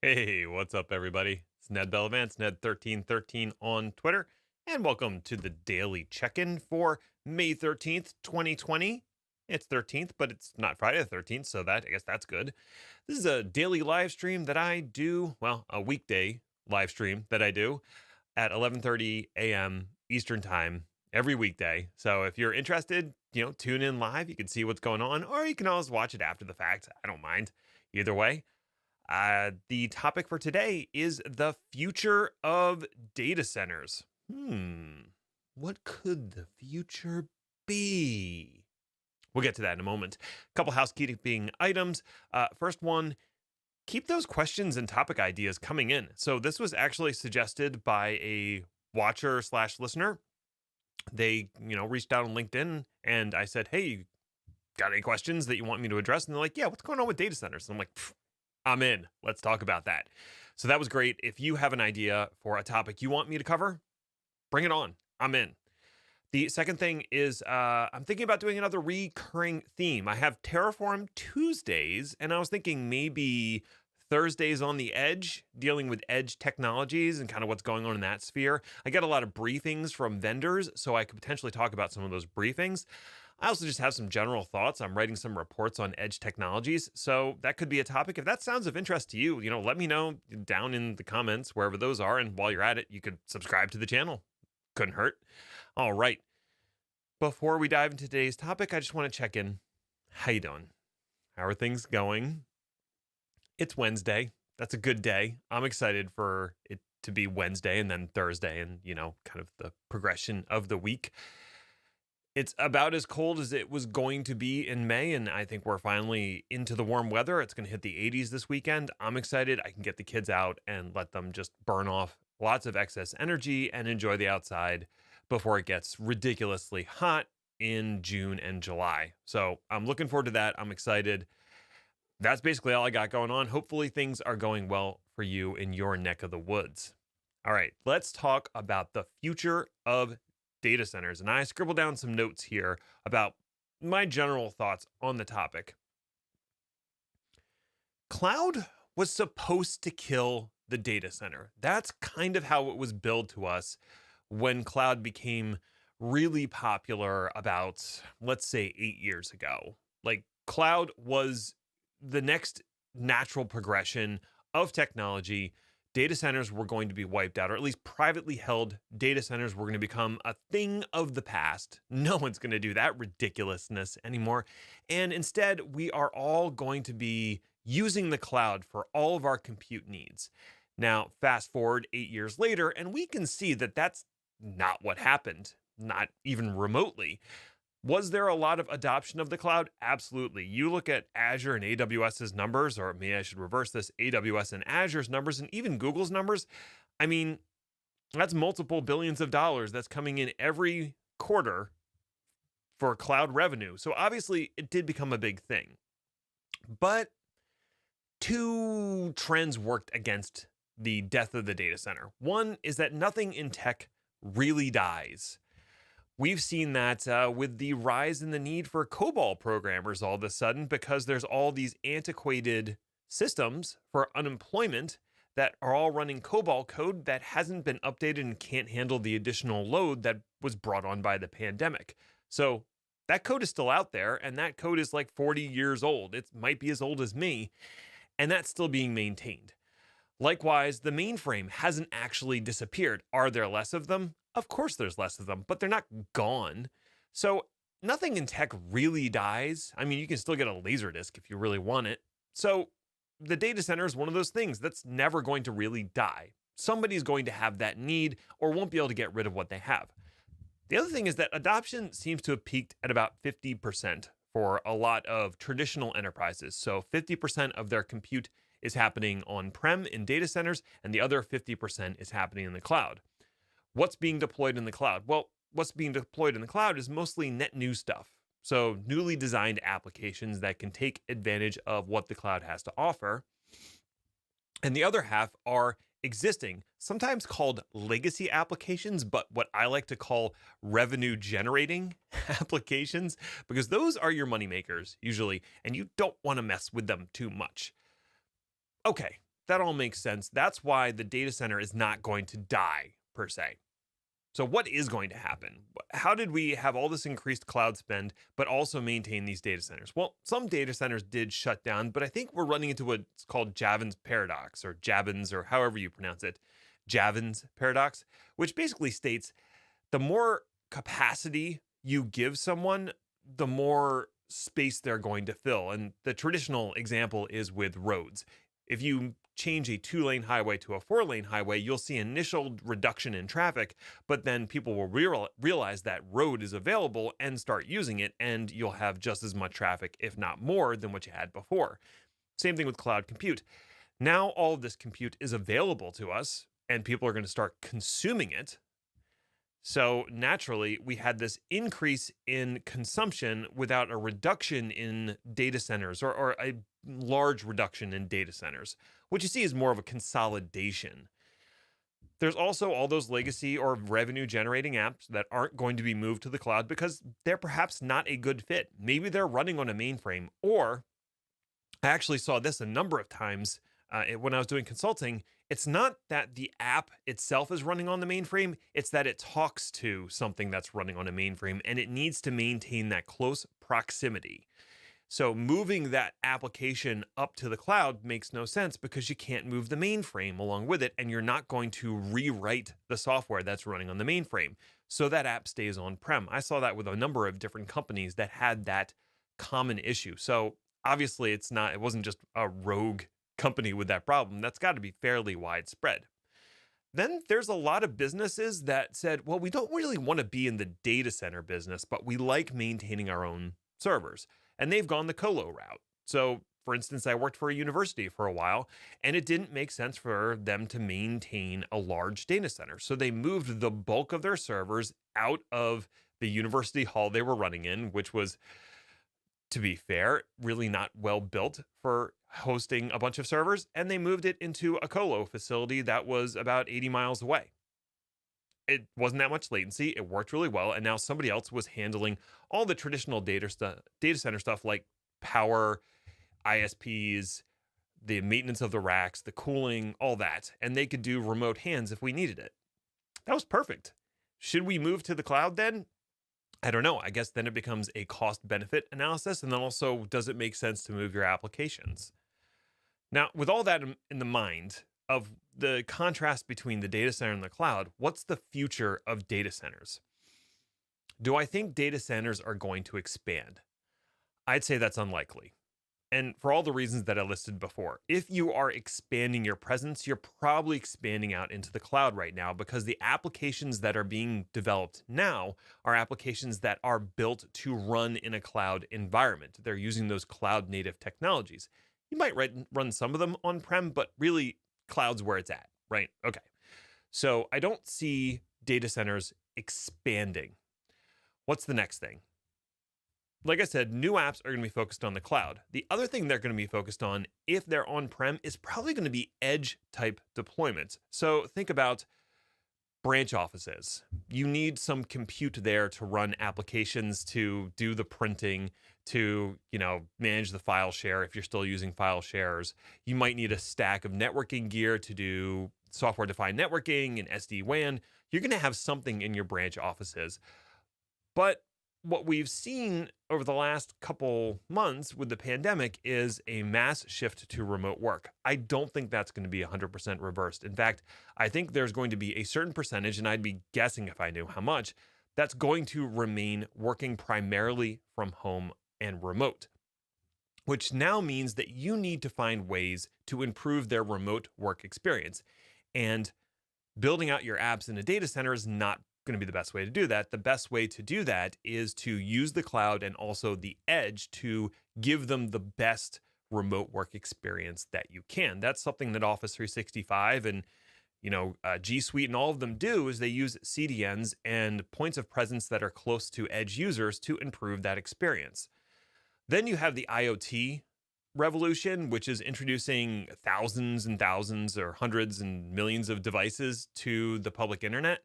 Hey, what's up, everybody? It's Ned Bellavance, Ned1313 on Twitter, and welcome to the daily check-in for May 13th, 2020. It's 13th, but it's not Friday the 13th, so I guess that's good. This is a daily live stream that I do, well, a weekday live stream that I do at 11:30 a.m. Eastern Time every weekday. So if you're interested, tune in live. You can see what's going on, or you can always watch it after the fact. I don't mind. Either way. The topic for today is the future of data centers. What could the future be? We'll get to that in a moment. A couple housekeeping items. First one, keep those questions and topic ideas coming in. So this was actually suggested by a watcher slash listener. They, reached out on LinkedIn and I said, hey, you got any questions that you want me to address? And they're like, yeah, what's going on with data centers? And I'm like, I'm in. Let's talk about that. So that was great. If you have an idea for a topic you want me to cover, bring it on. I'm in. The second thing is I'm thinking about doing another recurring theme. I have Terraform Tuesdays, and I was thinking maybe Thursdays on the edge, dealing with edge technologies and kind of what's going on in that sphere. I get a lot of briefings from vendors, so I could potentially talk about some of those briefings. I also just have some general thoughts. I'm writing some reports on edge technologies, so that could be a topic. If that sounds of interest to you, let me know down in the comments, wherever those are. And while you're at it, you could subscribe to the channel. Couldn't hurt. All right. Before we dive into today's topic, I just want to check in. How you doing? How are things going? It's Wednesday. That's a good day. I'm excited for it to be Wednesday and then Thursday and, kind of the progression of the week. It's about as cold as it was going to be in May, and I think we're finally into the warm weather. It's going to hit the 80s this weekend. I'm excited. I can get the kids out and let them just burn off lots of excess energy and enjoy the outside before it gets ridiculously hot in June and July. So I'm looking forward to that. I'm excited. That's basically all I got going on. Hopefully things are going well for you in your neck of the woods. All right, let's talk about the future of data centers. And I scribbled down some notes here about my general thoughts on the topic. Cloud was supposed to kill the data center. That's kind of how it was billed to us when cloud became really popular about, let's say, 8 years ago. Like, cloud was the next natural progression of technology. Data centers were going to be wiped out, or at least privately held data centers were going to become a thing of the past. No one's going to do that ridiculousness anymore. And instead, we are all going to be using the cloud for all of our compute needs. Now, fast forward 8 years later, and we can see that that's not what happened, not even remotely. Was there a lot of adoption of the cloud? Absolutely. You look at Azure and AWS's numbers, or maybe I should reverse this, AWS and Azure's numbers, and even Google's numbers. I mean, that's multiple billions of dollars that's coming in every quarter for cloud revenue. So obviously it did become a big thing. But two trends worked against the death of the data center. One is that nothing in tech really dies. We've seen that with the rise in the need for COBOL programmers all of a sudden, because there's all these antiquated systems for unemployment that are all running COBOL code that hasn't been updated and can't handle the additional load that was brought on by the pandemic. So that code is still out there, and that code is like 40 years old. It might be as old as me, and that's still being maintained. Likewise, the mainframe hasn't actually disappeared. Are there less of them? Of course there's less of them, but they're not gone. So nothing in tech really dies. I mean, you can still get a laser disc if you really want it. So the data center is one of those things that's never going to really die. Somebody's going to have that need or won't be able to get rid of what they have. The other thing is that adoption seems to have peaked at about 50% for a lot of traditional enterprises. So 50% of their compute is happening on-prem in data centers, and the other 50% is happening in the cloud. What's being deployed in the cloud? Well, what's being deployed in the cloud is mostly net new stuff. So newly designed applications that can take advantage of what the cloud has to offer. And the other half are existing, sometimes called legacy applications, but what I like to call revenue generating applications, because those are your money makers usually, and you don't want to mess with them too much. Okay, that all makes sense. That's why the data center is not going to die per se. So, what is going to happen? How did we have all this increased cloud spend, but also maintain these data centers? Well, some data centers did shut down, but I think we're running into what's called Javanese Paradox or Javins or however you pronounce it, Javanese Paradox, which basically states the more capacity you give someone, the more space they're going to fill. And the traditional example is with roads. If you change a 2-lane highway to a 4-lane highway, you'll see initial reduction in traffic, but then people will realize that road is available and start using it, and you'll have just as much traffic, if not more, than what you had before. Same thing with cloud compute. Now all of this compute is available to us, and people are going to start consuming it. So naturally, we had this increase in consumption without a reduction in data centers or a large reduction in data centers. What you see is more of a consolidation. There's also all those legacy or revenue generating apps that aren't going to be moved to the cloud because they're perhaps not a good fit. Maybe they're running on a mainframe, or I actually saw this a number of times when I was doing consulting. It's not that the app itself is running on the mainframe, it's that it talks to something that's running on a mainframe and it needs to maintain that close proximity. So moving that application up to the cloud makes no sense because you can't move the mainframe along with it, and you're not going to rewrite the software that's running on the mainframe. So that app stays on-prem. I saw that with a number of different companies that had that common issue. So obviously it wasn't just a rogue company with that problem. That's got to be fairly widespread. Then there's a lot of businesses that said, well, we don't really want to be in the data center business, but we like maintaining our own servers. And they've gone the colo route. So, for instance, I worked for a university for a while, and it didn't make sense for them to maintain a large data center. So they moved the bulk of their servers out of the university hall they were running in, which was, to be fair, really not well built for hosting a bunch of servers, and they moved it into a colo facility that was about 80 miles away. It wasn't that much latency. It worked really well. And now somebody else was handling all the traditional data center stuff like power, ISPs, the maintenance of the racks, the cooling, all that. And they could do remote hands if we needed it. That was perfect. Should we move to the cloud then? I don't know. I guess then it becomes a cost benefit analysis. And then also, does it make sense to move your applications? Now, with all that in the mind of the contrast between the data center and the cloud, what's the future of data centers? Do I think data centers are going to expand? I'd say that's unlikely. And for all the reasons that I listed before, if you are expanding your presence, you're probably expanding out into the cloud right now because the applications that are being developed now are applications that are built to run in a cloud environment. They're using those cloud native technologies. You might run some of them on-prem, but really cloud's where it's at, right? Okay. So I don't see data centers expanding. What's the next thing? Like I said, new apps are going to be focused on the cloud. The other thing they're going to be focused on, if they're on-prem, is probably going to be edge type deployments. So think about branch offices. You need some compute there to run applications, to do the printing, to, manage the file share if you're still using file shares. You might need a stack of networking gear to do software-defined networking and SD-WAN. You're going to have something in your branch offices. But what we've seen over the last couple months with the pandemic is a mass shift to remote work. I don't think that's going to be 100% reversed. In fact, I think there's going to be a certain percentage, and I'd be guessing if I knew how much, that's going to remain working primarily from home and remote, which now means that you need to find ways to improve their remote work experience. And building out your apps in a data center is not going to be the best way to do that. The best way to do that is to use the cloud and also the edge to give them the best remote work experience that you can. That's something that Office 365 and G Suite and all of them do, is they use CDNs and points of presence that are close to edge users to improve that experience. Then you have the IoT revolution, which is introducing thousands and thousands or hundreds and millions of devices to the public internet.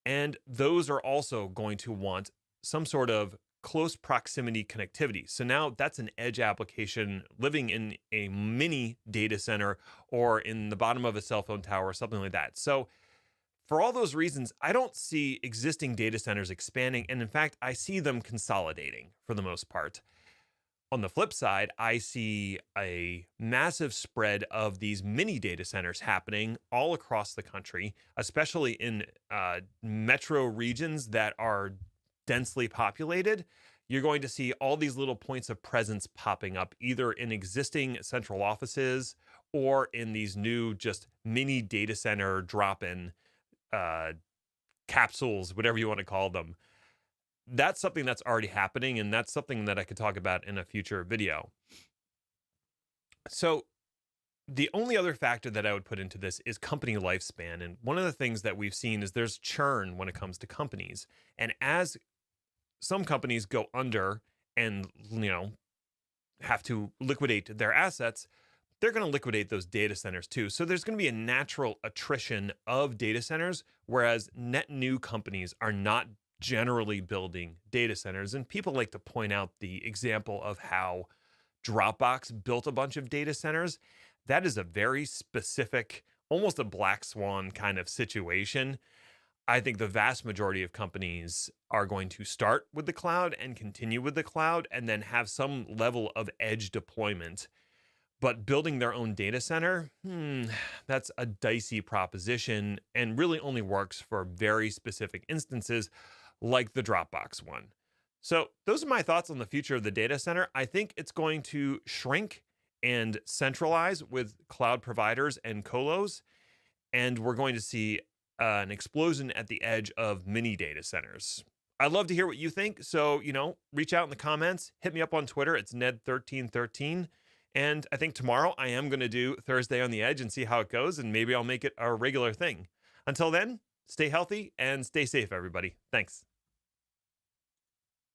And those are also going to want some sort of close proximity connectivity. So now that's an edge application living in a mini data center or in the bottom of a cell phone tower or something like that. So for all those reasons, I don't see existing data centers expanding. And in fact, I see them consolidating for the most part. On the flip side, I see a massive spread of these mini data centers happening all across the country, especially in metro regions that are densely populated. You're going to see all these little points of presence popping up, either in existing central offices or in these new just mini data center drop in uh, capsules, whatever you want to call them. That's something that's already happening, and that's something that I could talk about in a future video. So, the only other factor that I would put into this is company lifespan. And one of the things that we've seen is there's churn when it comes to companies. And as some companies go under and, have to liquidate their assets, they're going to liquidate those data centers too. So there's going to be a natural attrition of data centers, whereas net new companies are not generally building data centers. And people like to point out the example of how Dropbox built a bunch of data centers. That is a very specific, almost a black swan kind of situation. I think the vast majority of companies are going to start with the cloud and continue with the cloud and then have some level of edge deployment. But building their own data center, that's a dicey proposition and really only works for very specific instances like the Dropbox one. So those are my thoughts on the future of the data center. I think it's going to shrink and centralize with cloud providers and colos, and we're going to see an explosion at the edge of mini data centers. I'd love to hear what you think. So, reach out in the comments, hit me up on Twitter. It's Ned1313. And I think tomorrow I am going to do Thursday on the Edge and see how it goes, and maybe I'll make it a regular thing. Until then, stay healthy and stay safe, everybody. Thanks.